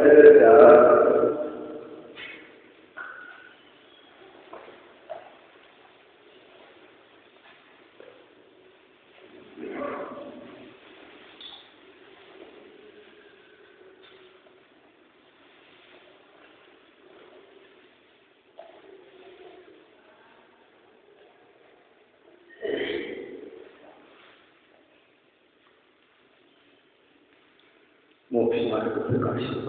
पदरा मोक्ष मार्ग प्रकाशक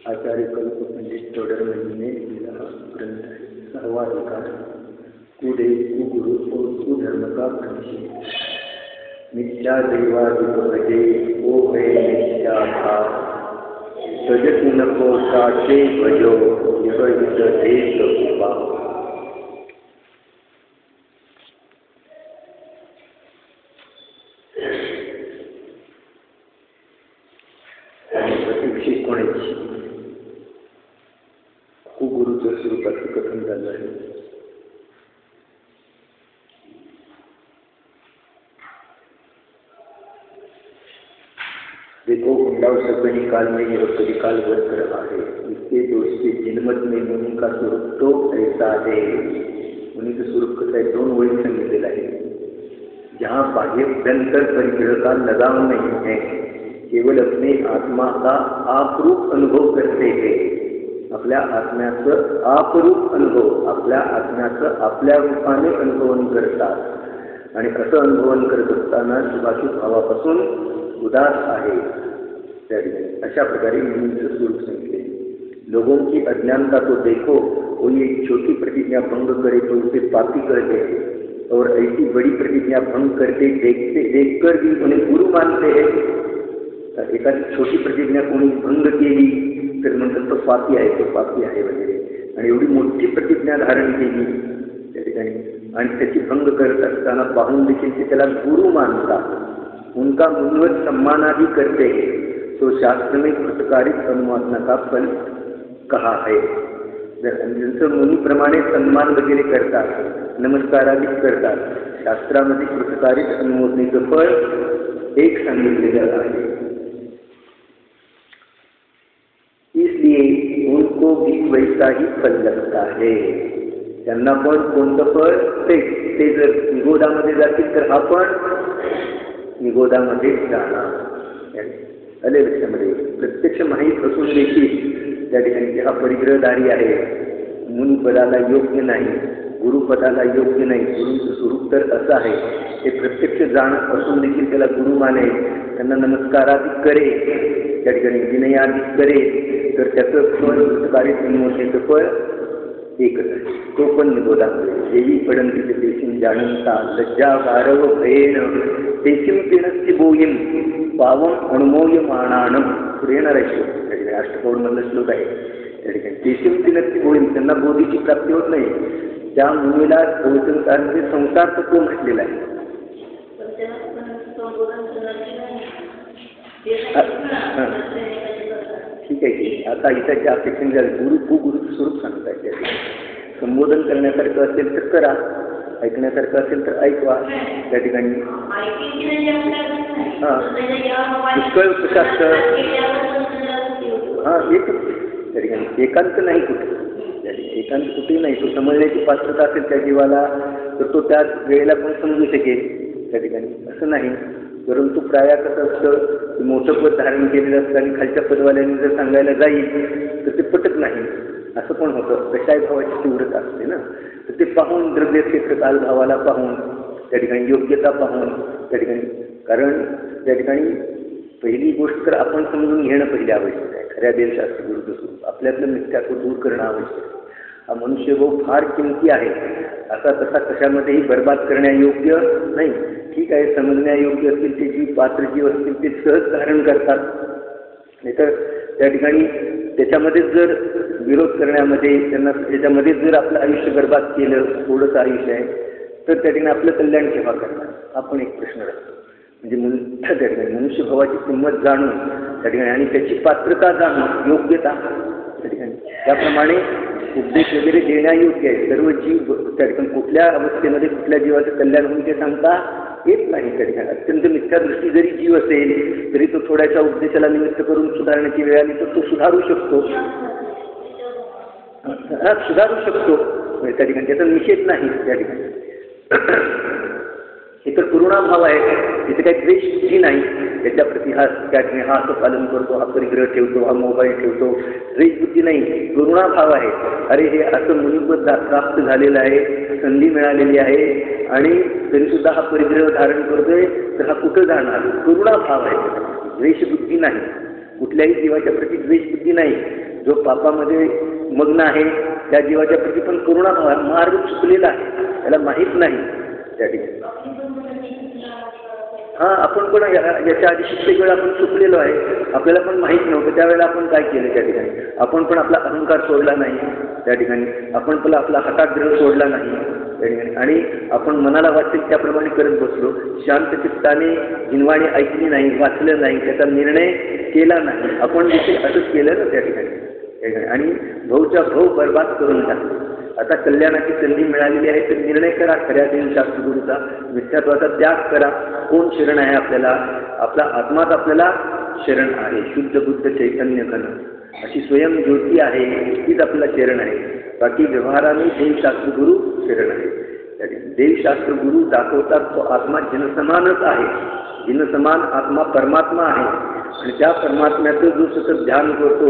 आचार्य कल्पपंडित तोडरमल ने लिखा ग्रंथ है। 6वां अधिकार कुदेव कुगुरु और कुधर्म का परिचय। मिथ्या दैवादिक भजे ओ है मिथ्या था सजत नको साचे भजो विपरीत देश उपा। कुगुरूचं स्वरूपाचं कथन झालं आहे। देखो उंडाव सपनी काल में यह कभी काल भर कर आहे इसके दोष के जिनमत में मुनि का स्वरूप तो ऐसा है। मुनि का स्वरूप कसं आहे 2 ओळी सांगितलेला आहे। जहाँ बाह्य अभ्यंतर परिग्रह का लगाव नहीं है, केवल अपने आत्मा का आपरूप अनुभव करते हैं। आपल्या आत्म्याचं आपरूप अनुभव, आपल्या आत्म्याचं आपल्या रूपाने अनुभवन करतात आणि असं अनुभवन करत असताना शुभाशुभ भावापासून उदास आहे। अशा प्रकारे मुनींचं स्वरूप सांगितले। लोगों की अज्ञानता तो देखो, कोई एक छोटी प्रतिज्ञा भंग करे तो उसे पापी कर देते और ऐसी बड़ी प्रतिज्ञा भंग करते देखकर भी उन्हें गुरु मानते हैं। एखादी छोटी प्रतिज्ञा कोणी भंग केली तर म्हणतात तो पापी आहे वगैरे, आणि एवढी मोठी प्रतिज्ञा धारण केली त्या ठिकाणी आणि त्याची भंग करत असताना पाहून देखील ते त्याला गुरु मानतात। उनका मुनिवत सम्मानादि करते हैं तो शास्त्र में कृतकारित अनुमातना का फल कहा है। ज्यांचं मुनीप्रमाणे सन्मान वगैरे करतात, नमस्कारादि करतात, शास्त्रामध्ये कृतकारित अनुमोदनेचं फळ एक सांगितलेलं आहे। इसलिए उनको भी वैसा ही फल लगता है। त्यांना पण कोणतं फळ ते जर निगोदामध्ये जातील तर आपण निगोदामध्ये जाणार। आले लक्षामध्ये प्रत्यक्ष माहीत असून देखील त्या ठिकाणी हा परिग्रहधारी आहे, मुनिपदाला योग्य नाही, गुरुपदाला योग्य नाही, गुरूंचं स्वरूप तर असं आहे हे प्रत्यक्ष जाणत असून देखील त्याला गुरु माने, त्यांना नमस्कारादि करे, त्या ठिकाणी विनयादि करे, तर त्याचं फळ कृतकारित अनुमोदनेचं फळ एकच आहे। तो पण निगोदामध्ये देवी पडंती देशीम जानंता लज्जा गारव भयेन देशीम पिणस्ती बोईम पावम अणुमोय मानानम। पुढे येणार आहे श्लोक, त्या ठिकाणी अष्टपौर्णमधला श्लोक आहे। त्या ठिकाणी देशीम पिणस्ती बोईम, त्यांना बोधीची प्राप्ती होत नाही, त्या मुलीला प्रवचनकारांचे संसार तत्व म्हटलेलं आहे। ठीक आहे की आता इथं अपेक्षण झालं गुरु कुगुरूचं स्वरूप सांगताय। संबोधन करण्यासारखं असेल तर करा, ऐकण्यासारखं असेल तर ऐकवा। त्या ठिकाणी पुष्कळ कसं असतं, एकच त्या ठिकाणी एकांत नाही कुठे, एकांत कुठेही नाही। तो समजण्याची पात्रता असेल त्या जीवाला तर तो त्याच वेळेला पण समजू शकेल त्या ठिकाणी, असं नाही। परंतु प्राय कसं असतं, मोठं पद धारण केलेलं असतं आणि खालच्या पदवाल्यांनी जर सांगायला जाईल तर ते पटत नाही, असं पण होतं। कशाय भावाची तीव्रता असते ना, तर ते पाहून द्रव्य क्षेत्र काल भावाला पाहून त्या ठिकाणी योग्यता पाहून त्या ठिकाणी, कारण त्या ठिकाणी पहिली गोष्ट तर आपण समजून घेणं पहिले आवश्यक आहे। खऱ्या देवशास्त्र विरुद्ध स्वरूप आपल्यातलं मिथ्यात्व दूर करणं आवश्यक आहे। हा मनुष्यभाव फार किमती आहे, असा तसा कशामध्येही बर्बाद करण्यायोग्य नाही। ठीक आहे, समजण्यायोग्य असतील ते जीव, पात्र जीव असतील ते सहज धारण करतात, नाहीतर त्या ठिकाणी त्याच्यामध्येच जर विरोध करण्यामध्ये त्यांना त्याच्यामध्ये जर आपलं आयुष्य बर्बाद केलं, थोडंसं आयुष्य आहे, तर त्या ठिकाणी आपलं कल्याण केव्हा करणार हा पण एक प्रश्न असतो। म्हणजे त्या ठिकाणी मनुष्यभावाची किंमत जाणून त्या ठिकाणी आणि त्याची पात्रता जाणून योग्यता त्या ठिकाणी त्याप्रमाणे उपदेश वगैरे देण्यायोग्य आहे। सर्व जीव त्या ठिकाणी कुठल्या अवस्थेमध्ये कुठल्या जीवाचं कल्याण होईल ते सांगता येत नाही. त्या ठिकाणी अत्यंत मिथ्या दृष्टी जरी जीव असेल तरी तो थोड्याशा उपदेशाला निमित्त करून सुधारण्याची वेळ आली तर तो सुधारू शकतो, त्या ठिकाणी त्याचा निषेध नाही. त्या ठिकाणी हे तर करुणाभाव आहे, तिथे काही द्वेष बुद्धी नाही. त्याच्या प्रति हा त्या ठिकाणी हा असं पालन करतो, हा परिग्रह ठेवतो, हा मोबाईल ठेवतो, द्वेष बुद्धी नाही, करुणाभाव आहे. अरे हे असं मुलीपद प्राप्त झालेलं आहे, संधी मिळालेली आहे आणि तरीसुद्धा हा परिग्रह धारण करतोय, तर हा कुठं जाणार? करुणाभाव आहे, द्वेषबुद्धी नाही. कुठल्याही जीवाच्या प्रति द्वेषबुद्धी नाही. जो पापामध्ये मग्न आहे त्या जीवाच्या प्रति पण करुणाभाव आहे. मार्ग चुकलेला आहे, त्याला माहीत नाही. त्या ठिकाणी आपण पण याच्या आधी कित्येक वेळा आपण चुकलेलो आहे, आपल्याला पण माहीत नव्हतं. त्यावेळेला आपण काय केलं? त्या ठिकाणी आपण पण आपला अहंकार सोडला नाही. त्या ठिकाणी आपण पण आपला हठाग्रह सोडला नाही. त्या ठिकाणी आणि आपण मनाला वाचेल त्याप्रमाणे करत बसलो. शांत चित्ताने जिनवाणी ऐकली नाही, वाचलं नाही, त्याचा निर्णय केला नाही. आपण देखील असंच केलं ना त्या ठिकाणी. आणि भाऊच्या भाऊ बर्बाद करून टाकले. आता कल्याणाची संधी मिळालेली आहे तर निर्णय करा खऱ्या देवशास्त्रगुरूचा, मिथ्यात्वाचा त्याग करा. कोण शरण आहे आपल्याला? आपला आत्माच आपल्याला शरण आहे. शुद्ध बुद्ध चैतन्य घन अशी स्वयं ज्योती आहे, तीच आपल्याला शरण आहे. बाकी व्यवहाराने देवशास्त्रगुरू शरण आहे. देवशास्त्रगुरू दाखवतात तो आत्मा जिनसमानच आहे. जिनसमान आत्मा परमात्मा आहे आणि त्या परमात्म्याचं जो सतत ध्यान करतो,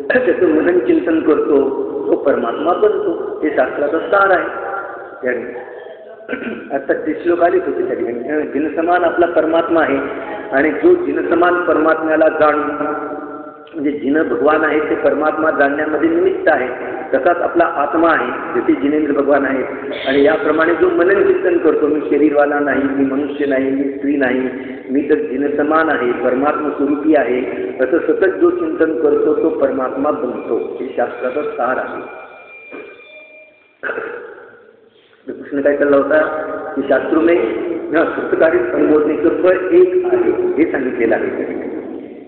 त्याचं मनन चिंतन करतो, तो परमात्मा बनतो. हे शास्त्राचा सार आहे. आता ते श्लोक आलेच होते त्या ठिकाणी. जिनसमान आपला परमात्मा आहे आणि जो जिनसमान परमात्म्याला जाणून म्हणजे जिन भगवान आहे ते परमात्मा जाणण्यामध्ये निमित्त आहे, तसाच आपला आत्मा आहे जसे जिनेंद्र भगवान आहेत. आणि याप्रमाणे जो मनन चिंतन करतो, मी शरीरवाला नाही, मी मनुष्य नाही, मी स्त्री नाही, मी तर जिनसमान आहे, परमात्मा स्वरूपी आहे, असं सतत जो चिंतन करतो तो परमात्मा बनतो. हे शास्त्राचा सार आहे. कृष्ण काय केला होता की शास्त्रों में सुखकारी संबोधनेचं फळ एक आहे हे सांगितलेलं आहे.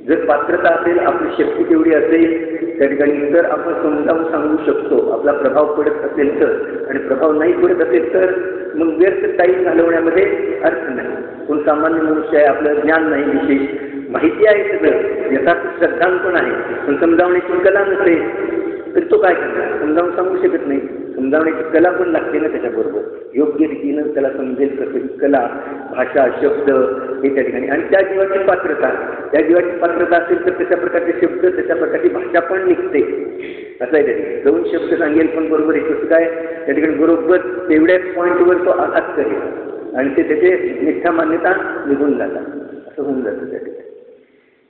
जर पात्रता असेल, आपली शक्ती तेवढी असेल त्या ठिकाणी तर आपण समजावून सांगू शकतो. आपला प्रभाव पडत असेल तर, आणि प्रभाव नाही पडत असेल तर मग व्यर्थ टाईम घालवण्यामध्ये अर्थ नाही. कोण सामान्य मनुष्य आहे, आपलं ज्ञान नाही, विशेष माहिती आहे, सगळं यथार्थ श्रद्धान पण आहे, पण समजावण्याची कला नसेल तर तो काय करणार? समजावून सांगू शकत नाही. समजावण्याची कला पण लागते ना त्याच्याबरोबर, योग्य रीतीनं त्याला समजेल कसं. कला, भाषा, शब्द हे त्या ठिकाणी. आणि त्या जीवाची पात्रता, त्या जीवाची पात्रता असेल तर तशा प्रकारचे शब्द, तशा प्रकारची भाषा पण निघते. असं आहे त्या ठिकाणी. दोन शब्द सांगेल पण बरोबर आहे कसं काय त्या ठिकाणी बरोबर तेवढ्याच पॉईंटवर तो आघात करेल आणि ते त्याचे मिथ्या मान्यता निघून जातात. असं होऊन जातं त्या ठिकाणी.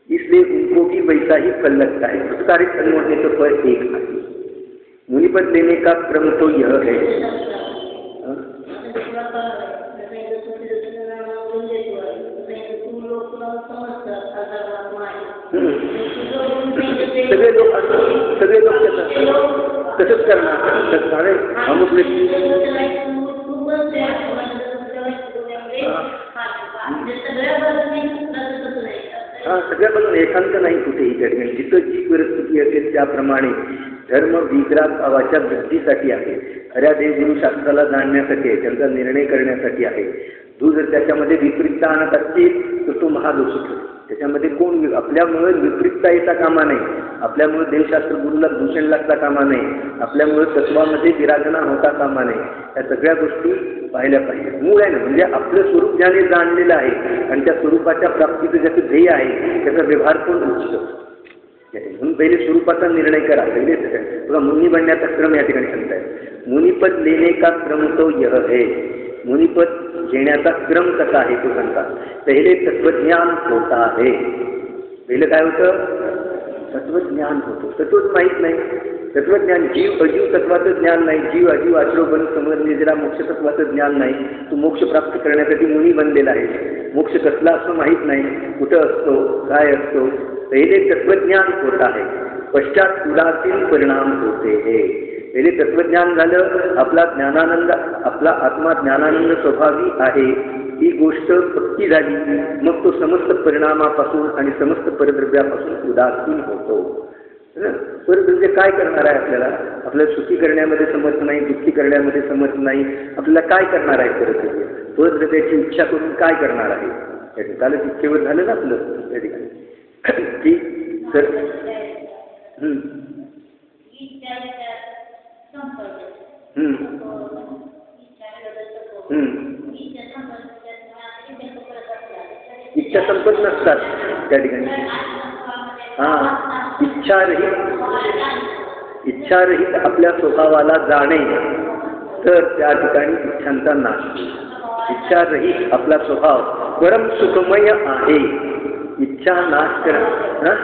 इसलिए उनको भी वैसा ही फल लगता है. सुधारित अनुमोदनेचं फळ एक आहे. मुनिपद लेने का क्रम तो यह है. सगळे लोक तसंच करणार. अमुक सगळ्यापासून एकांत नाही कुठेही त्या ठिकाणी. जिथं जी परिस्थिती असेल त्याप्रमाणे धर्म विग्रास भावाच्या वृद्धीसाठी आहे, खऱ्या देवगुरु शास्त्राला जाणण्यासाठी आहे, त्यांचा निर्णय करण्यासाठी आहे. तू जर त्याच्यामध्ये विपरीतता आणत असतील तर तो महादोष ठरतो. त्याच्यामध्ये कोण आपल्यामुळे विपरीतता येता कामा नाही, आपल्यामुळे देवशास्त्र गुरुला दूषण लागता कामा नाही, आपल्यामुळे तत्वामध्ये विराजना होता कामा नाही. या सगळ्या गोष्टी पाहिल्या पाहिजे. मूळ आहे ना, म्हणजे आपलं स्वरूप ज्याने जाणलेलं आहे आणि त्या स्वरूपाच्या प्राप्तीचं ज्याचं ध्येय आहे त्याचा व्यवहार पण उचित. म्हणून पहिले स्वरूपाचा निर्णय करा. पहिले बघा मुनी बनण्याचा क्रम या ठिकाणी सांगताय. मुनिपद लेने का क्रम तो यह है. मुनिपद घेण्याचा क्रम कसा आहे तो सांगतात. पहिले तत्वज्ञान होता आहे. पहिलं काय होतं? तत्वज्ञान होतं. तत्वच माहीत नाही. तत्वज्ञान जीव अजीव तत्वाचं ज्ञान नाही. जीव अजीव आश्रव बन समजले ज्याला मोक्ष तत्वाचं ज्ञान नाही. तू मोक्ष प्राप्त करण्यासाठी मुनी बनलेला आहे. मोक्ष कसला असं माहीत नाही, कुठं असतो, काय असतो. पहिले तत्वज्ञान होत आहे, पश्चात उदासीन परिणाम होते. हे पहिले तत्वज्ञान झालं, आपला ज्ञानानंद, आपला आत्मा ज्ञानानंद स्वभावी आहे ही गोष्ट पक्की झाली, मग तो समस्त परिणामापासून आणि समस्त परद्रव्यापासून उदासीन होतो. परद्रव्य काय करणार आहे आपल्याला? आपल्याला सुखी करण्यामध्ये समर्थ नाही, दुःखी करण्यामध्ये समर्थ नाही. आपल्याला काय करणार आहे परद्रव्य? पद त्याची इच्छा करून काय करणार आहे? त्या ठिकाणच इच्छेवर झालं ना आपलं त्या ठिकाणी की सर इच्छा संपत नसतात त्या ठिकाणी. इच्छारहित आपल्या स्वभावाला जाणे तर त्या ठिकाणी इच्छांचा नाश. इच्छारहित आपला स्वभाव परम सुखमय आहे. इच्छा नाश करणं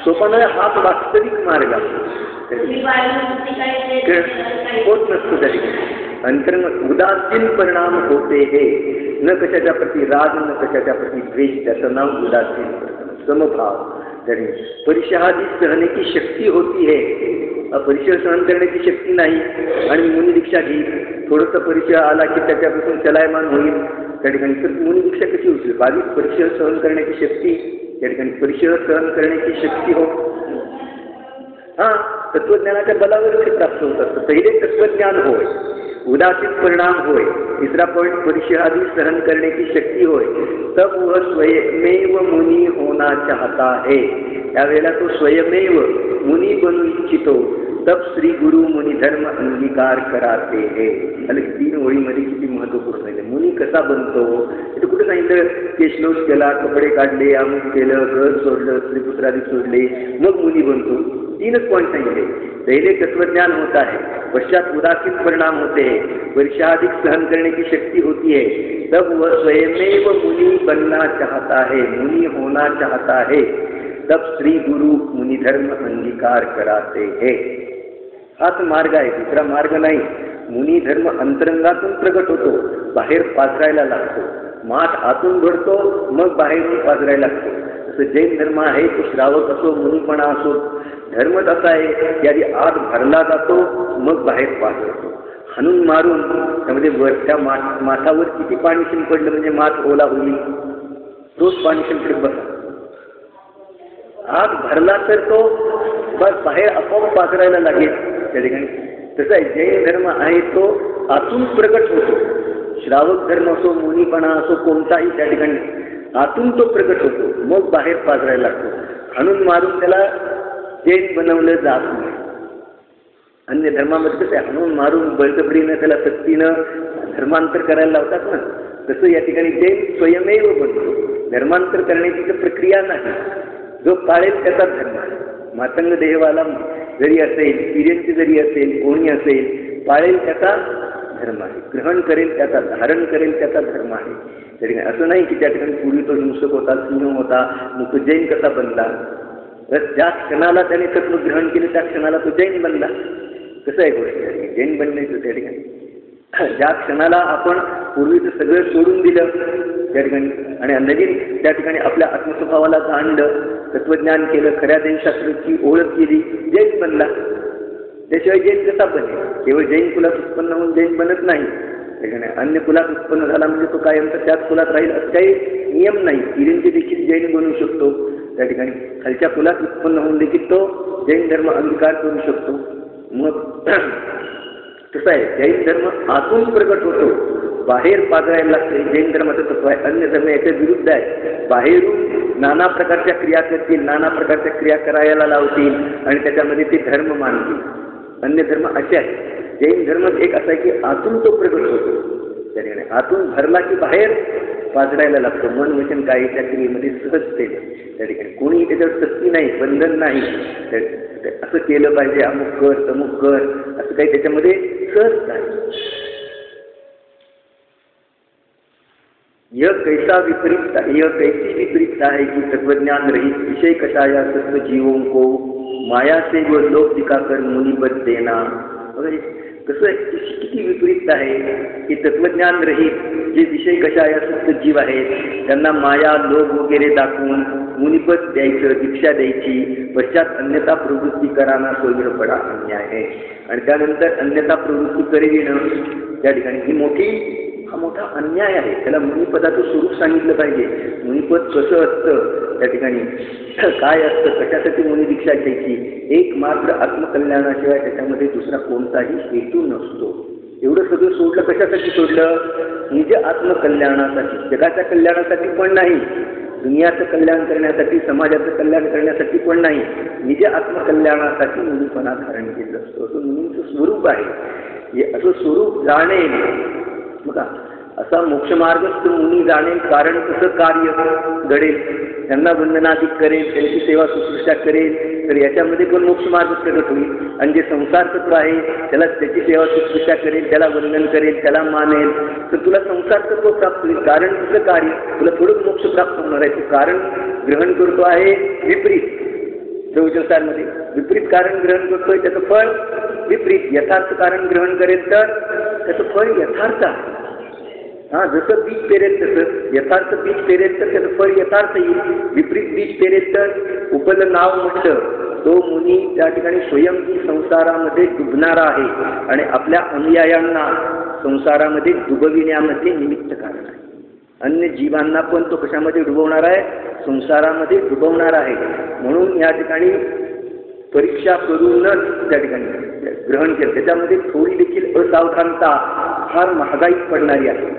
सोपा नाही, हाच वास्तविक मार्ग होत नसतो त्या ठिकाणी. अंतरंग उदासीन परिणाम होते हे न कशाच्या प्रती राग न कशाच्या प्रती द्वेष, त्याचं नाव उदासीन समभाव. तरी परिशहादी सहनेची शक्ती होती है, परिचय सहन करण्याची शक्ती नाही. आणि मुनी दीक्षा घे, थोडंसं परिचय आला की त्याच्यापासून चलायमान होईल त्या ठिकाणी. तर मुनी दीक्षा कशी होती? बारीक परिचय सहन करण्याची शक्ती त्या ठिकाणी, परिचय सहन करण्याची शक्ती हो तत्वज्ञानाच्या बलावर ते प्राप्त होत असतं. पहिले तत्वज्ञान होय, उदासीन परिणाम होय, तिसरा पॉईंट परिचयादी सहन करण्याची शक्ती होय. तब वह स्वयमेव मुनी होना चाहता है, त्यावेळेला तो स्वयमेव मुनी बनू इच्छितो. तब श्री गुरु मुनी धर्म अंगीकार कराते है. आणि 3 ओळीमध्ये किती महत्वपूर्ण आहे. मुनी कसा बनतो ते कुठे सांगितलं? केशलोष केला, कपडे काढले, अमुक केलं, घर सोडलं, स्त्रीपुत्रादी सोडले, मग मुनी बनतो. 3च पॉईंट सांगितले. पहिले तत्वज्ञान होत आहे, पश्चात उदासीन परिणाम होते हैं, परिचयाधिक सहन करने की शक्ति होती है. तब वह स्वयमेव मुनि बनना चाहता है, मुनि होना चाहता है. तब श्री गुरु मुनि धर्म अंगीकार कराते हैं. हाच मार्ग आहे, दुसरा मार्ग नाही. मुनी धर्म अंतरंगातून प्रगट होतो, बाहेर पाझरायला लागतो. माठ आतून भरतो, मग बाहेरून पाझरायला लागतो. जसं जैन धर्म आहे तो श्रावक असो, मुनीपणा असो, धर्मच असा आहे की आधी आत भरला जातो, मग बाहेर पाझरतो. हाणून मारून त्यामध्ये वरच्या माठावर किती पाणी शिंपडलं म्हणजे माठ ओला होईल, रोज पाणी शिंपडत बसा. आत भरला तर तो बस बाहेर आपोआप पाझरायला लागेल त्या ठिकाणी. तसं आहे जैन धर्म आहे तो आतून प्रकट होतो. श्रावक धर्म असो, मुनीपणा असो, कोणताही त्या ठिकाणी आतून तो प्रकट होतो, मग बाहेर पाझरायला लागतो. हाणून मारून त्याला जैन बनवलं जात नाही. अन्य धर्मामध्ये कसं आहे, हाणून मारून बळजबरीनं त्याला सक्तीनं धर्मांतर करायला लावतात ना, तसं या ठिकाणी जैन स्वयमेव बनतो. धर्मांतर करण्याची तर प्रक्रिया नाही. जो पाळेल त्याचा धर्म आहे. मातंग देहवाला जरी असेल, किरणची जरी असेल, कोणी असेल, पाळेल त्याचा धर्म आहे. ग्रहण करेल त्याचा, धारण करेल त्याचा धर्म आहे. तरी असं नाही की त्या ठिकाणी पूर्वी तो हिंसक होता, सिंह होता, मग तो जैन कसा बनला? तर ज्या क्षणाला त्याने तत्व ग्रहण केले त्या क्षणाला तो जैन बनला. कसं आहे गोष्ट? जैन बनण्याचं त्या ठिकाणी ज्या क्षणाला आपण पूर्वीचं सगळं सोडून दिलं त्या ठिकाणी आणि नवीन त्या ठिकाणी आपल्या आत्मस्वभावाला जाणलं, तत्वज्ञान केलं, खऱ्या जैनशास्त्राची ओळख केली, जैन बनला. त्याशिवाय जैन कसा बनेल? केवळ जैन कुलात उत्पन्न होऊन जैन बनत नाही. त्याच्याने अन्य कुलात उत्पन्न झाला म्हणजे तो कायम तर त्याच कुलात राहील असं काही नियम नाही. किरींचे देखील जैन बनू शकतो त्या ठिकाणी. खालच्या कुलात उत्पन्न होऊन देखील तो जैन धर्म अंगीकार करू शकतो. मग तसं आहे, जैन धर्म आतून प्रकट होतो, बाहेर पाझरायला लागते. जैन धर्माचं तत्व आहे. अन्य धर्म याच्या विरुद्ध आहे. बाहेरून नाना प्रकारच्या क्रिया करतील, नाना प्रकारच्या क्रिया करायला लावतील आणि त्याच्यामध्ये ते धर्म मानतील. अन्य धर्म असे आहे. जैन धर्म एक असा आहे की आतून तो प्रगट होतो. त्याने आतून भरला की बाहेर पाझरायला लागतो. मन वचन काय त्या क्रियेमध्ये सहजते त्या ठिकाणी. कोणीही त्याच्यावर सक्ती नाही, बंधन नाही. असं केलं पाहिजे, अमुक कर तमुक कर असं काही त्याच्यामध्ये सहज नाही. यह कैसा विपरीत, यह कैसी विपरीतता है कि तत्वज्ञान रहित विषय कषाया सत्व जीवों को माया से वो लोक दिखाकर मुनिपद देना. कसं किती विपरीत आहे की तत्वज्ञान रहित जे विषय कषाया सत्व जीव आहेत त्यांना माया लोभ वगैरे दाखवून मुनिपद द्यायचं, दीक्षा द्यायची. पश्चात अन्यथा प्रवृत्ती कराना सोयीर पडा अन्याय आहे. आणि त्यानंतर अन्यथा प्रवृत्ती करविणं त्या ठिकाणी ही मोठी हा मोठा अन्याय आहे. त्याला मुनिपदाचं स्वरूप सांगितलं पाहिजे. मुनिपद कसं असतं, त्या ठिकाणी काय असतं, कशासाठी मुनी दीक्षा घ्यायची, एक मात्र आत्मकल्याणाशिवाय त्याच्यामध्ये दुसरा कोणताही हेतू नसतो. एवढं सगळं सोडलं, कशासाठी सोडलं? निज आत्मकल्याणासाठी, जगाच्या कल्याणासाठी पण नाही, दुनियाचं कल्याण करण्यासाठी, समाजाचं कल्याण करण्यासाठी पण नाही, निज आत्मकल्याणासाठी मुनीपणा धारण केलं असतं. असं मुनींचं स्वरूप आहे. हे असं स्वरूप जाणेल बघा, असा मोक्षमार्गस्थ मुनी जाणेल, कारण कसं कार्य घडेल, त्यांना वंदनादिक करेल, त्यांची सेवा शुश्रूषा करेल, तर याच्यामध्ये पण मोक्षमार्ग प्रगट होईल. आणि जे संसार तत्व आहे त्याला त्याची सेवा शुश्रूषा करेल, त्याला वंदन करेल, त्याला मानेल, तर तुला संसार तत्व प्राप्त होईल. कारण कसं कार्य, तुला थोडंच मोक्ष प्राप्त होणार आहे. तू कारण ग्रहण करतो आहे विपरीत, चौचरसारमध्ये विपरीत कारण ग्रहण करतोय, त्याचं फळ विपरीत. यथार्थ कारण ग्रहण करेल तर त्याचं फळ यथार्थ आहे. हां, जसं बीज पेरेल तसं यथार्थ बीज पेरेल तर त्याचं फळ यथार्थ येईल. विपरीत बीज पेरेल तर उपलं नाव म्हटलं तो मुनी त्या ठिकाणी स्वयंही संसारामध्ये डुबणारा आहे आणि आपल्या अनुयायांना संसारामध्ये डुबविण्यामध्ये निमित्त कारण आहे. अन्य जीवांना पण तो कशामध्ये डुबवणार आहे? संसारामध्ये डुबवणार आहे. म्हणून या ठिकाणी परीक्षा करूनच त्या ठिकाणी ग्रहण केलं. त्याच्यामध्ये थोडी देखील असावधानता फार महागाई पडणारी आहे.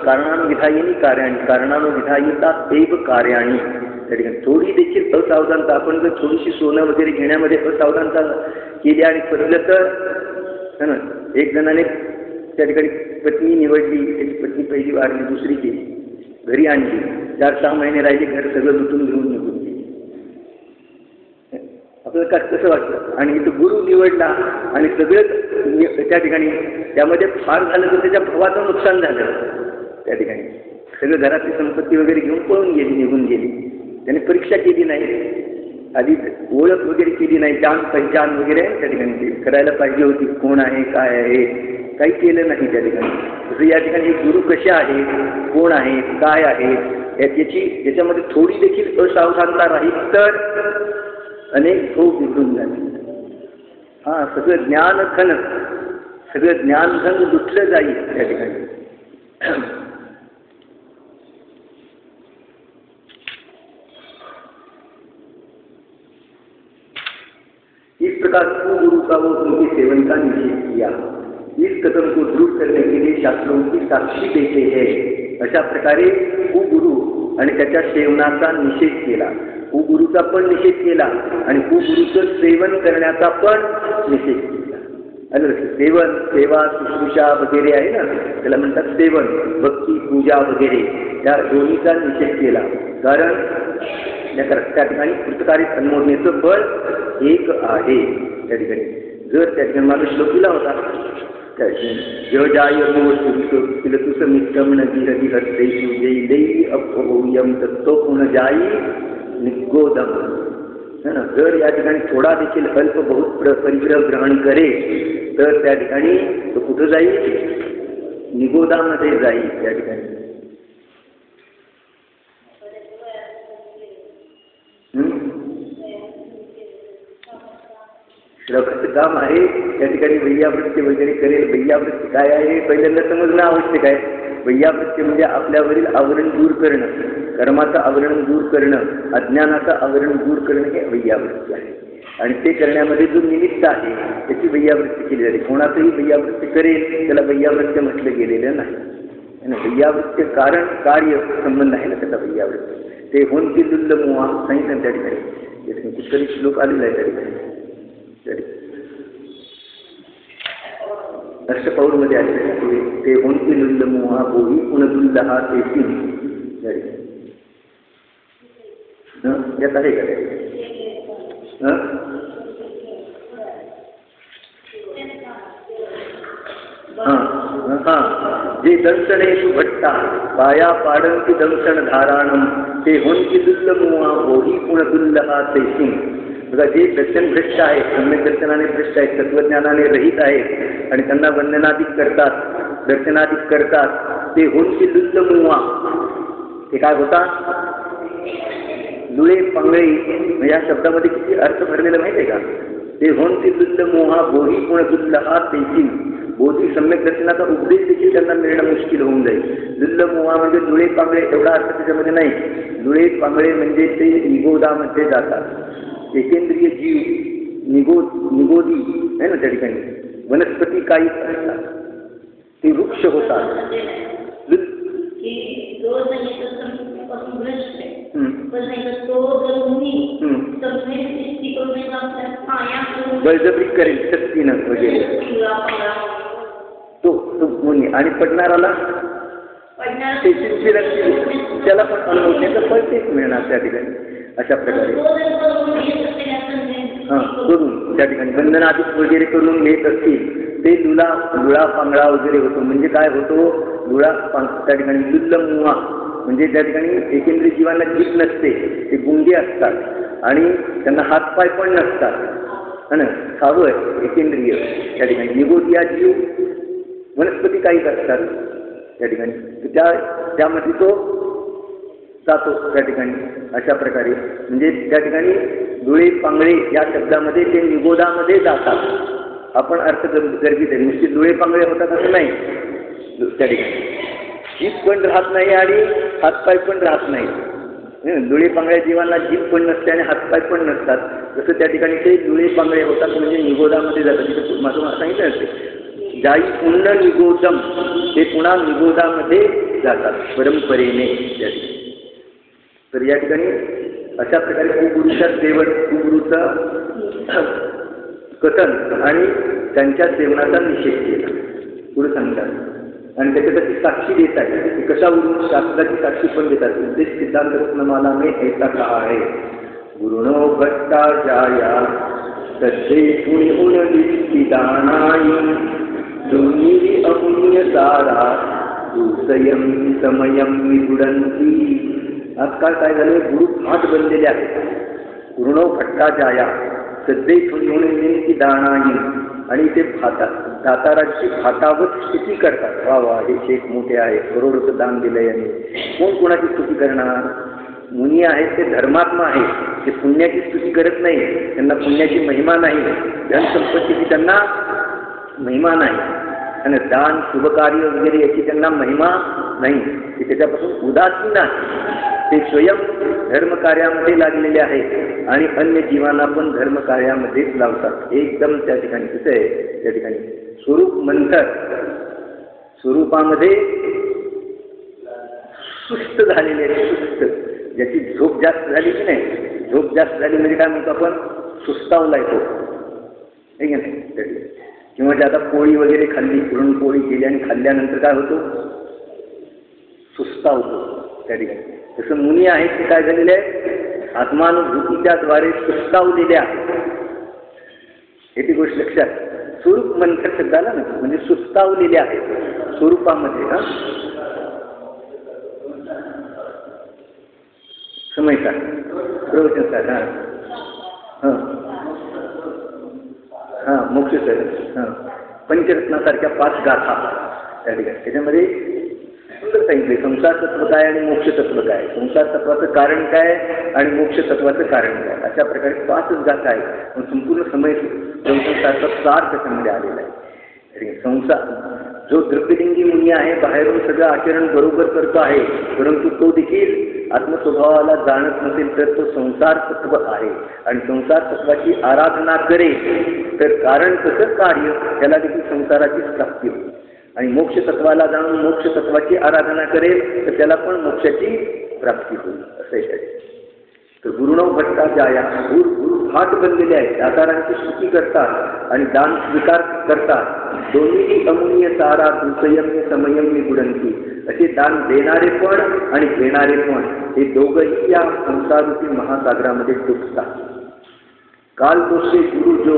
कारणानुविधायिनी कार्याणी, कारणानुविधायिता एव कार्याणी. त्या ठिकाणी थोडी देखील असावधानता, आपण जर थोडीशी सोनं वगैरे घेण्यामध्ये असावधानता केली आणि पडलं तर है ना, एक जणाने त्या ठिकाणी पत्नी निवडली, त्याची पत्नी पहिली वाढली, दुसरी केली, घरी आणली, 4-6 महिने राहिले, घर सगळं लुटून घेऊन निघून गेली. आपल्याला काय कसं वाटतं? आणि इथं गुरु निवडला आणि सगळंच त्या ठिकाणी त्यामध्ये फार झालं तर त्याच्या भावाचं नुकसान झालं. त्या ठिकाणी सगळं घरातली संपत्ती वगैरे घेऊन पळून गेली, निघून गेली. त्याने परीक्षा केली नाही, आधी ओळख वगैरे केली नाही, जान पहिचान वगैरे त्या ठिकाणी करायला पाहिजे होती, कोण आहे काय आहे, काही केलं नाही त्या ठिकाणी. तसं या ठिकाणी गुरु कशा आहे, कोण आहे, काय आहे, याच्यामध्ये थोडी देखील असावधानता राहील तर अनेक भोग बिघडून जातील. हां, सगळं ज्ञानधन लुटलं जाईल त्या ठिकाणी. इस प्रकार गुरु का वो उनके सेवन का निषेध किया. इस कथन को दृढ़ करने के लिए शास्त्रों की साक्षी देते हैं. अशा प्रकारे गुरु आणि त्याच्या सेवनाचा निषेध केला. गुरुचा पण निषेध केला आणि गुरुचं सेवन करण्याचा पण निषेध केला. सेवन, सेवा, शुश्रूषा वगैरे आहे ना, त्याला म्हणतात सेवन, भक्ती, पूजा वगैरे, या दोन्हीचा निषेध केला. कारण त्या ठिकाणी कृतकार्य अनुमोदनेचं फळ एक आहे. त्या ठिकाणी जर त्या ठिकाणी माझा श्लोक दिला होता, निगोदम, है ना. जर या ठिकाणी थोडा देखील अल्प बहुत परिग्रह ग्रहण करेल तर त्या ठिकाणी तो कुठं जाईल? निगोदामध्ये जाईल. त्या ठिकाणी श्रवणाचं काम आहे. त्या ठिकाणी वैयावृत्ती वगैरे करेल. वैयावृत्ती काय आहे पहिल्यांदा समजणं आवश्यक आहे. वैयावृत्ती म्हणजे आपल्यावरील आवरण दूर करणं, कर्माचं आवरण दूर करणं, अज्ञानाचं आवरण दूर करणं, हे वैयावृत्ती आहे. आणि ते करण्यामध्ये जो निमित्त आहे त्याची वैयावृत्ती केली जाते. कोणाचंही वैयावृत्ती करेल त्याला वैयावृत्ती म्हटलं गेलेलं नाही. वैयावृत्ती कारण कार्य संबंध आहे ना त्याचा वैयावृत्ती. ते होन की दुल्ल मुआ सांगितलं त्या ठिकाणी, कुठतरी श्लोक आलेला आहे त्या ठिकाणी. अष्टपौरमध्ये आलेले ते होन की दुल्ल मुआ बोही पुनदुल्ल हा ते यात आहे का? जे दंशनेषु भट्टा पाया पाडंती दंशन धाराणम ते होनकी दुल्ल मुआ बोही पुनदुल्ल हा ते बघा, जे दर्शन भ्रष्ट आहेत, सम्यक दर्शनाने भ्रष्ट आहेत, तत्वज्ञानाने रहित आहेत आणि त्यांना वंदनादिक करतात, दर्शनादिक करतात, ते होनकी दुल्ल मुआ, ते काय होतात? लुळे पंगळे. या शब्दामध्ये किती अर्थ भरलेला माहिती आहे का? ते होऊन लुल्ल मोहा बोही पुणे लुल्ल हा तेथील बोधी सम्यक दर्शनाचा उपदेश देखील त्यांना मिळणं मुश्किल होऊन जाईल. लुल्ल मोहा म्हणजे डोळे पांगळे एवढा अर्थ त्याच्यामध्ये नाही. डोळे पांगळे म्हणजे ते निगोदामध्ये जातात. एकेंद्रिय जीव निगोदी आहे ना त्या ठिकाणी. वनस्पती काही असतात ते वृक्ष होतात. बळजबरी करेल शक्तीनं वगैरे तो मुनी आणि पडणाराला त्याला पण अनुभवण्याचं फळ तेच मिळणार त्या ठिकाणी. अशा प्रकारे करून त्या ठिकाणी बंधनाधिक वगैरे करून घेत असतील ते लुळा पांगळा वगैरे होतो. म्हणजे काय होतो लुळा त्या ठिकाणी लुल्ल मुवा म्हणजे त्या ठिकाणी एकेंद्रिय जीवांना जीभ नसते. ते गुंगे असतात आणि त्यांना हातपाय पण नसतात है ना. सावं एकेंद्रिय त्या ठिकाणी. निगोदिया जीव वनस्पती काहीच असतात त्या ठिकाणी. त्यामध्ये तो जातो त्या ठिकाणी. अशा प्रकारे म्हणजे त्या ठिकाणी डोळे पांगळे या शब्दामध्ये ते निगोदामध्ये जातात. आपण अर्थ गरजेचं आहे. नुसते डोळे पांगळे होतात असं नाही. त्या ठिकाणी जीभ पण राहत नाही आणि हातपाय पण राहत नाही. डोळे पांगळ्या जीवांना जीभ पण नसते आणि हातपाय पण नसतात. तसं त्या ठिकाणी ते डोळे पांगळे होतात म्हणजे निगोदामध्ये जातात. तिथं माझं सांगितलं असते जाई पुन्हा निगोदम ते पुन्हा निगोदामध्ये जातात परंपरेने त्या ठिकाणी. तर या ठिकाणी अशा प्रकारे कुगुरूच्या सेवन कुगुरूचं कथन आणि त्यांच्या सेवनाचा निषेध केला पुढे सांगतात. आणि त्याच्यासाठी साक्षी देत आहे. ते कशावरून शास्त्राची साक्षी पण देतात. उद्देश सिद्धांत रत्नमाला में ऐसा कहा है गुरुणो भट्टाचार्या तद्दे पुण्य उनदिष्टि दानाई दोन्ही अपुण्य सारा दुसयम समयम निगुडंती. आजकाल काय झालं गुरु फाट बनलेले आहेत. गुरुणो भट्टाचार्या सद्दे पुण्य दानाई आणि ते दाताराची भातावत स्तुती करतात. वा वा हे शेख मोठे आहे करोडचं दान दिलं यांनी. कोण कोणाची स्तुती करणार. मुनी आहेत ते धर्मात्मा आहेत. ते पुण्याची स्तुती करत नाही. त्यांना पुण्याची महिमा नाही. धनसंपत्तीची त्यांना महिमा नाही. आणि दान शुभकार्य वगैरे याची त्यांना महिमा नाही. ते त्याच्यापासून उदासीन आहे. ते स्वयं धर्मकार्यामध्ये लागलेले आहेत आणि अन्य जीवांना पण धर्मकार्यामध्येच लावतात. एकदम त्या ठिकाणी कसं आहे त्या ठिकाणी स्वरूप मंथर स्वरूपामध्ये सुस्त झालेले आहे. सुस्त ज्याची झोप जास्त झाली की नाही. झोप जास्त झाली म्हणजे काय म्हणतो आपण सुस्तावला येतो आहे की नाही. किंवा जे आता पोळी वगैरे खाल्ली पुरणपोळी केली आणि खाल्ल्यानंतर काय होतो सुस्तावतो त्या ठिकाणी. तसं मुनी आहेत ते काय झालेले आहे आत्मानुभूतीच्या द्वारे सुस्तावलेले आहेत. हे ती गोष्ट लक्षात. स्वरूप मंथर शब्दाला ना म्हणजे सुस्तावलेले आहेत स्वरूपामध्ये. समजता प्रवचन सर हां मोक्ष सर पंचरत्नासारख्या 5 गाथा त्या ठिकाणी. त्याच्यामध्ये सुंदर सांगितले संसार तत्व काय आणि मोक्ष तत्व काय. संसार तत्वाचं कारण काय आणि मोक्ष तत्वाचं कारण काय. अशा प्रकारे 5च गाथा आहेत. पण संपूर्ण समय संसाराचा सार त्याच्यामध्ये आलेला आहे. संसार जो द्रव्यलिंगी मुनी आहे बाहेरून सगळं आचरण बरोबर करतो आहे परंतु तो देखील आत्मस्वभावाला जाणत नसेल तर तो संसार तत्व आहे. आणि संसार तत्वाची आराधना करेल तर कारण कसं कार्य त्याला देखील संसाराचीच प्राप्ती होईल. आणि मोक्ष तत्वाला जाणून मोक्ष तत्वाची आराधना करेल तर त्याला पण मोक्षाची प्राप्ती होईल असं आहे. तर गुरुणव भट्टाचार्या गुरु फाट बनलेले आहेत. दातारांची स्तुती करतात आणि दान स्वीकार करतात. दोन्ही अमूल्य सारा दुसयम्य समयम्य गुडंती. असे दान देणारे पण आणि घेणारे पण हे दोघंही या संसारूपी महासागरामध्ये डुबतात. काल तोचे गुरु जो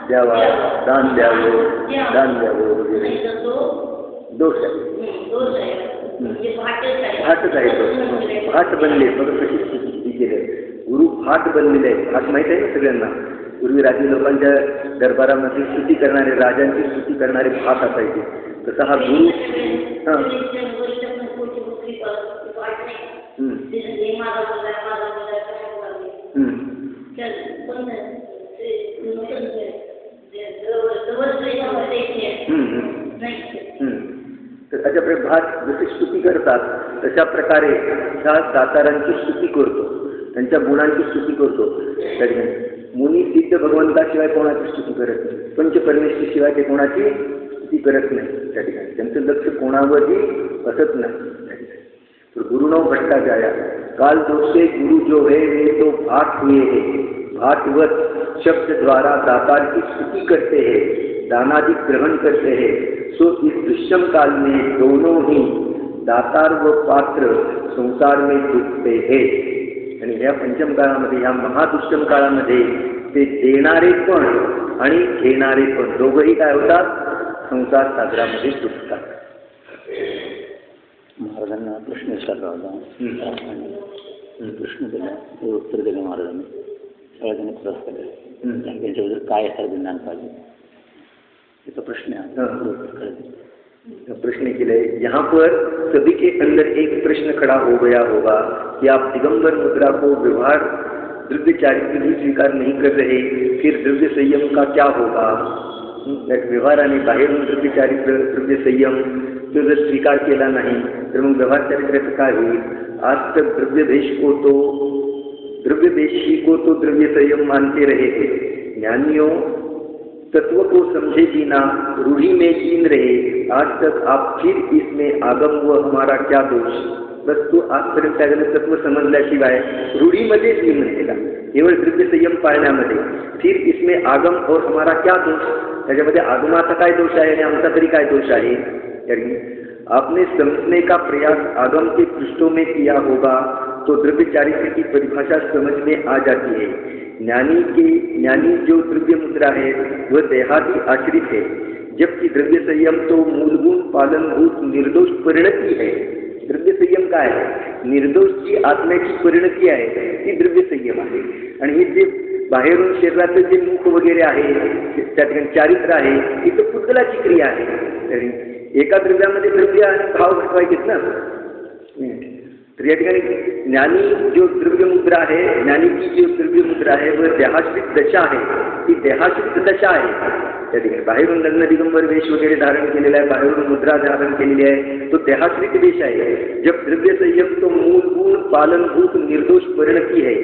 द्यावा दान द्यावं वगैरे दोष आहे. भाटच आहे तो. भाट बनले बघ कशी केलं. गुरु भाट बनलेले आहेत. भाट माहीत आहे ना सगळ्यांना. पूर्वी राजे लोकांच्या दरबारामध्ये स्तुती करणारे, राजांची स्तुती करणारे भाट असायचे. तसा हा गुरु हां तर अशा प्रकारे भाट जसे स्तुती करतात तशा प्रकारे ह्या दातारांची स्तुती करतो, त्यांच्या गुणांची स्तुती करतो. मुनी सिद्ध भगवंताशिवाय कोणाची स्तुती करत नाही, पंचपरमेश्वरीशिवाय ते कोणाची स्तुती करत नाही. त्या ठिकाणी त्यांचं लक्ष कोणावरही असत नाही. तो गुरुनव भट्टाचार्य काल दोषे गुरु जो है वे तो भाट हुए है, भाटवत शब्द द्वारा दातार की स्तुति करते हैं, दानादि ग्रहण करते हैं. सो इस दुष्यम काल में दोनों ही दातार व पात्र संसार में डूबते हैं. आणि या पंचम काळामध्ये, या महादुष्यम काळामध्ये ते देणारे पण आणि घेणारे पण दोघंही काय होतात, संसार सागरामध्ये डुबतात. महाराजांना प्रश्न विचारला होता, प्रश्न दिला, ते उत्तर दिले महाराजांनी. सगळ्या त्यांनी त्रास केला, त्यांच्याबद्दल काय असायचं ज्ञान पाहिजे त्याचा प्रश्न प्रश्न के लिए यहाँ पर सभी के अंदर एक प्रश्न खड़ा हो गया होगा कि आप दिगंबर मुद्रा को व्यवहार द्रव्य चारित्र भी स्वीकार नहीं कर रहे, फिर द्रव्य संयम का क्या होगा. व्यवहाराने बाहेरून द्रव्य चारित्र द्रव्य संयम तो जर स्वीकार केला नाही तर मग व्यवहार चारित्र्याचं काय होईल. आज तक द्रव्य भेष को तो द्रव्य भेषी को तो द्रव्य संयम मानते रहे थे. ज्ञानियों तत्व को समझे बिना रूढ़ी में जीन रहे. आज तक आप फिर इसमें आगम व हमारा क्या दोष. बस तो आजपर्यंत काय झालं, तत्व समजल्याशिवाय रूढीमध्ये जीन राहिला, केवळ द्रव्य संयम पाळण्यामध्ये. फिर इसमें आगम और हमारा क्या दोष, त्याच्यामध्ये आगमाचा काय दोष आहे आणि आमचा तरी काय दोष आहे. आपने समझने का प्रयास आगम के पृष्ठों में किया होगा तो द्रव्य चारित्र की परिभाषा समझ में आ जाती है. ज्ञानी जो द्रव्य मुद्रा है वह देहादि आश्रित है, जबकि द्रव्य संयम तो मूलगुण पालनभूत निर्दोष परिणति है. द्रव्य संयम काय आहे, निर्दोष जी आत्म्याची परिणती आहे ती द्रव्य संयम आहे. आणि हे जे बाहेरून शरीराचं जे मुख वगैरे आहे, त्या ठिकाणी चारित्र आहे, ही तर पुद्गलाची क्रिया आहे. एका द्रव्यामध्ये द्रव्य आणि भाव घटवायचेत ना. तर या ठिकाणी ज्ञानी जो द्रव्य मुद्रा आहे, ज्ञानीची जो द्रव्य मुद्रा आहे वह देहाश्रित दशा आहे, ती देहाश्रित दशा आहे. त्या ठिकाणी बाहेरून लग्न दिगंबर वेश वगैरे धारण केलेला आहे, बाहेरून मुद्रा धारण केलेली आहे, तो देहाश्रित वेश आहे. जब द्रव्य संयम तो मूलभूत पालनभूत निर्दोष परिणति है.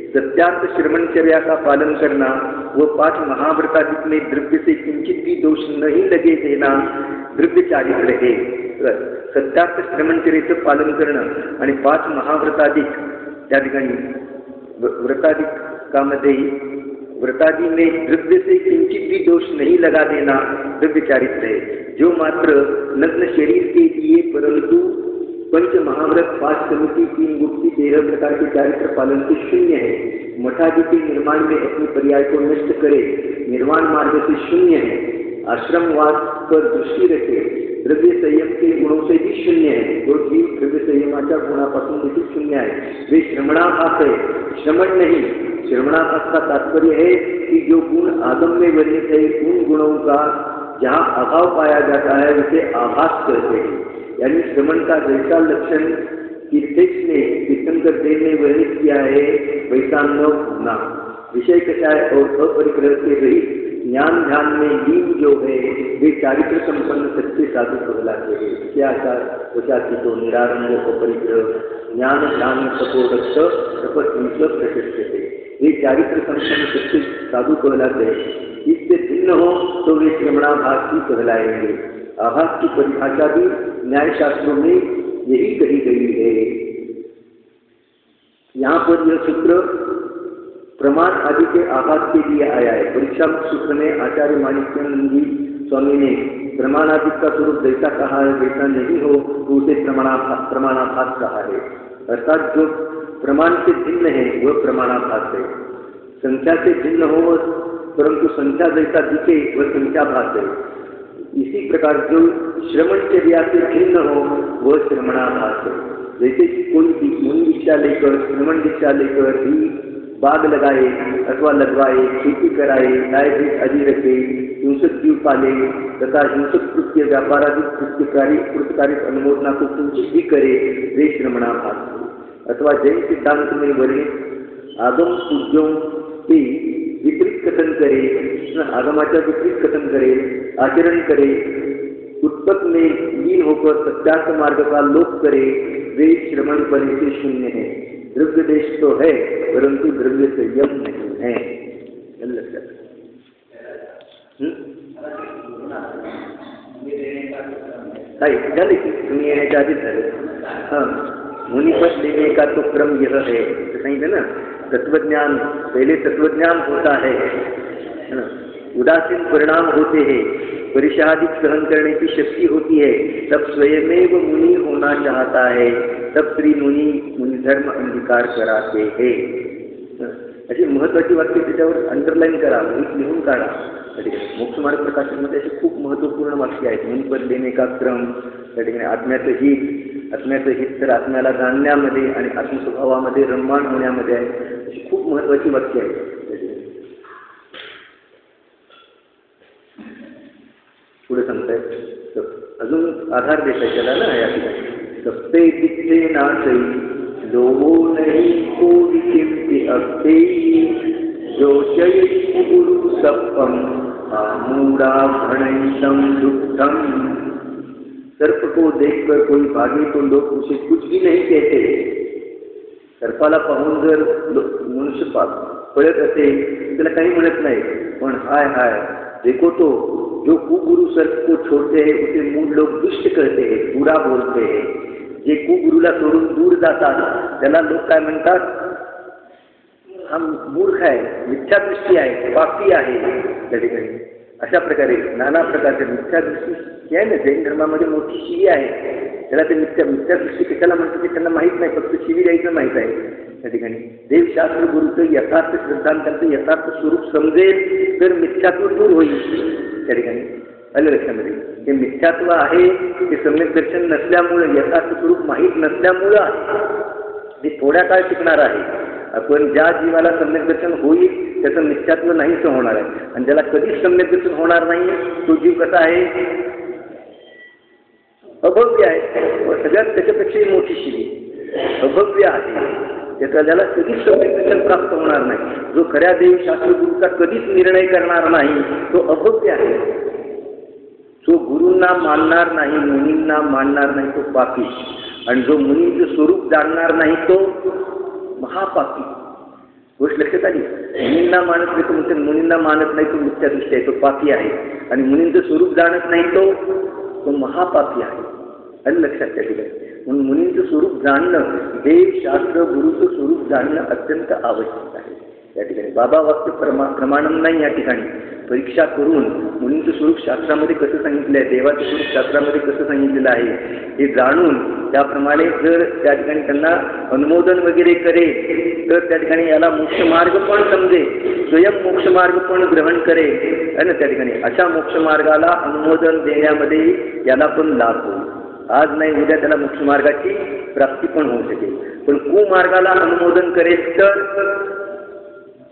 सत्यार्थ श्रमणचर्या का पालन करना व 5 महाव्रतादिक में द्रव्य से किंचित भी दोष नहीं लगे देना द्रव्य चारित्र है. सत्यार्थ श्रमणचर्याचं पालन करणं आणि 5 महाव्रतादिक, त्या ठिकाणी व्रतादिकामध्ये व्रतादि में द्रव्य से किंचित भी दोष नहीं लगा देना द्रव्य चारित्र है. जो मात्र नग्न शरीर के लिए परंतु पंच महाव्रत 5 समिति 3 गुप्ती 13 प्रकार के चारित्र पालन के शून्य है. मठादि के निर्माण में अपने पर्याय को नष्ट करे, निर्वाण मार्ग से शून्य है. आश्रमवास पर दृष्टि रखे, द्रव्य संयम के गुणों से भी शून्य है. तो जीव द्रव्य संयमाच्या गुणापासून देखील शून्य आहे. वे श्रमणाभास है, श्रमण नहीं. श्रमणाभास का तात्पर्य है कि जो गुण आगम में वर्णित है उन गुणों का जहाँ अभाव पाया जाता है उसे आभास करते हैं. यानी श्रमण का जैसा लक्षण तीर्थेश ने तीर्थंकर देव ने वर्णित किया है वैसा न होना. विषय कषाय और अपरिग्रह से रहित ज्ञान ध्यान में लीन जो है वे चारित्र संपन्न सच्चे साधु कहलाते हैं. क्या वचाती तो निरारंभ अपरिग्रह ज्ञान ध्यान तपोदक्ष तपस्वी प्रशस्ते. वे चारित्र संपन्न सच्चे साधु कहलाते हैं. इससे भिन्न हो तो वे श्रमणाभास ही कहलाएंगे. आभास की परिभाषा भी न्याय शास्त्रों में यही कही गई है. यहाँ पर यह सूत्र प्रमाण आदि के आभास के लिए आया है. परीक्षा सूत्र में आचार्य माणिक्यानंद जी स्वामी ने प्रमाणादि का स्वरूप जैसा कहा है वैसा नहीं हो तो उसे प्रमाणाभास कहा है. अर्थात जो प्रमाण से भिन्न है वह प्रमाणाभास है. संख्या से भिन्न हो परंतु संख्या जैसा दिखे वह संख्याभास है. इसी प्रकार जो श्रमणचर्या से भिन्न हो वह श्रमणाभास है. जैसे कि कोई मुनि दीक्षा लेकर श्रमण दीक्षा लेकर भी बाग लगाए अथवा लगवाए, खेती कराए, गाय भैंस आदि रखे, हिंसक जीव पाले तथा हिंसक कृत्य व्यापारादि कृतकारिक अनुमोदना को कुंचित भी करे, वे श्रमणा भाग। अथवा जैन सिद्धांत में वर्णित आगम पूज्यों के विपरीत कथन करे, आगमाचा विपरीत कथन करे, आचरण करे, उत्पत्त में लीन होकर सत्यार्थ मार्ग का लोप करे, वे श्रमण पने से शून्य है। द्रव्य देश तो है परंतु द्रव्य संयम नहीं है। झाले की तुम्ही येण्याच्या आधीच झाले। हाँ, मुनिपद लेने का तो क्रम यह है, सांगितलं ना, तत्वज्ञान पहले तत्वज्ञान होता है ना, उदासीन परिणाम होते हैं, परिषादिक सहन करने की शक्ति होती है, तब स्वयमेव मुनि होना चाहता है, तब श्री मुनि धर्म अंगीकार कराते हैं। अशी महत्वाची वाक्य त्याच्यावर अंडरलाईन करा, लिहून काढा। मोक्ष मार्ग प्रकाशनमध्ये असे खूप महत्त्वपूर्ण वाक्य आहेत। मुनिपद लेने का क्रम, त्या ठिकाणी आत्म्याचं हित तर आत्म्याला जाणण्यामध्ये आणि आत्मस्वभावामध्ये रममाण होण्यामध्ये आहे, अशी खूप महत्त्वाची वाक्य आहेत। पुढे सांगतायत अजून आधार देता त्याला ना या ठिकाणी, सप्ते दिक्ते नासई लोभो नहीं कोई किंति अक्तेई, जो जय गुरु सप्पम आमूढ़ा भणितम दुग्धम। सर्प को देखकर कोई भागे तो लोग उसे कुछ भी नहीं कहते। सर्पाला पाहून जर मनुष्य पळत असेल त्याला काही म्हणत नाही, पण हाय हाय देखो तो जो कुगुरु सर्प को छोड़ते हैं उसे मूल लोग दुष्ट कहते हैं, बुरा बोलते हैं। जे कुगुरुला सोडून दूर जातात त्याला लोक काय म्हणतात, हा मूर्ख आहे, मिथ्या दृष्टी आहे, पापी आहे। त्या ठिकाणी अशा प्रकारे नाना प्रकारच्या मिथ्या दृष्टी आहे ना, जैन धर्मामध्ये मोठी शिवी आहे, त्याला ते मिथ्या दृष्टी कशाला म्हणतात ते त्यांना माहीत नाही, फक्त शिवी द्यायचं माहीत आहे। त्या ठिकाणी देवशास्त्र गुरुचं यथार्थ श्रद्धांतांचं यथार्थ स्वरूप समजेल तर मिथ्यात्व दूर होईल। त्या ठिकाणी आलं लक्षामध्ये, हे मिथ्यात्व आहे ते सम्यक दर्शन नसल्यामुळं, यथार्थ स्वरूप माहीत नसल्यामुळं आहे, ते थोड्या काळ टिकणार आहे। आपण ज्या जीवाला सम्यक दर्शन होईल त्याचं मिथ्यात्व नाहीच होणार आहे, आणि ज्याला कधीच सम्यक दर्शन होणार नाही तो जीव कसा आहे, अभव्य आहे। सगळ्यात त्याच्यापेक्षाही मोठी शिवी अभव्य आहे, त्याला कधीच सम्यक दर्शन प्राप्त होणार नाही। जो खऱ्या देवशास्त्र गुरुचा कधीच निर्णय करणार नाही तो अभव्य आहे। जो गुरूंना मानणार नाही, मुनींना मानणार नाही तो पापी, आणि जो मुनींचं स्वरूप जाणणार नाही तो महापापी। गोष्ट लक्षात आली, मुनींना मानत नाही तो म्हणजे मुनींना मानत नाही तो मिथ्या दृष्टी आहे, तो पापी आहे, आणि मुनींचं स्वरूप जाणत नाही तो महापापी आहे। आणि लक्षात त्या ठिकाणी म्हणून मुनींचं स्वरूप जाणणं, देवशास्त्र गुरुचं स्वरूप जाणणं अत्यंत आवश्यक आहे। या ठिकाणी बाबा वाक्य प्रमाणम नाही, या ठिकाणी परीक्षा करून मुनींचं स्वरूप शास्त्रामध्ये कसं सांगितलं आहे, देवाचं स्वरूप शास्त्रामध्ये कसं सांगितलेलं आहे हे जाणून त्याप्रमाणे जर त्या ठिकाणी त्यांना अनुमोदन वगैरे करेल तर त्या ठिकाणी याला मोक्ष मार्ग पण समजेल, स्वयं मोक्ष मार्ग पण ग्रहण करेल, है ना। त्या ठिकाणी अशा मोक्ष मार्गाला अनुमोदन देण्यामध्ये याला पण लाभ होईल। आज नाही उद्या त्याला मोक्ष मार्गाची प्राप्ती पण होऊ शकेल, पण कुमार्गाला अनुमोदन करेल तर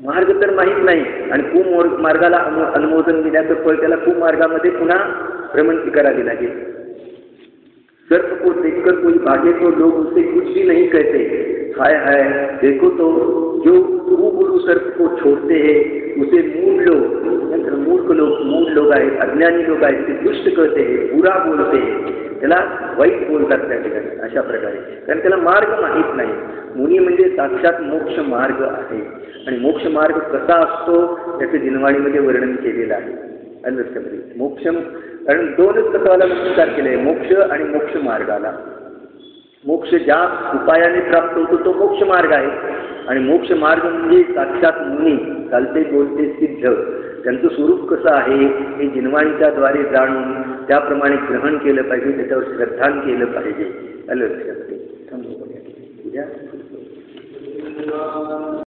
मार्ग तर माहीत नाही, आणि कुमार्गाला अनुमोदन दिल्याचं फळ त्याला कुमार्गामध्ये पुन्हा भ्रमंती करावी लागेल। सर्प को देखकर कोई भागे तो लोग उसे कुछ भी नहीं कहते, हाय हाय देखो तो जो कुगुरु सर्प को छोड़ते हैं उसे मूर्ख लोग आहेत, अज्ञानी लोक आहेत, ते दुष्ट कहते हैं, बुरा बोलते हैं, त्याला वाईट बोलतात त्या ठिकाणी अशा प्रकारे, कारण त्याला मार्ग माहीत नाही। मुनी म्हणजे साक्षात मोक्ष मार्ग आहे, आणि मोक्ष मार्ग कसा असतो त्याचे जिनवाणीमध्ये वर्णन केलेलं आहे। लक्षामध्ये मोक्षम, कारण दोनच तत्वाला नमस्कार केले, मोक्ष आणि मोक्ष मार्गाला। मोक्ष ज्या उपायाने प्राप्त होतो तो मोक्ष मार्ग आहे, आणि मोक्ष मार्ग म्हणजे साक्षात मुनी चालते बोलते सिद्ध, त्यांचं स्वरूप कसं आहे हे जिनवाणीच्या द्वारे जाणून त्याप्रमाणे ग्रहण केलं पाहिजे, त्याच्यावर श्रद्धान केलं पाहिजे। लक्षामध्ये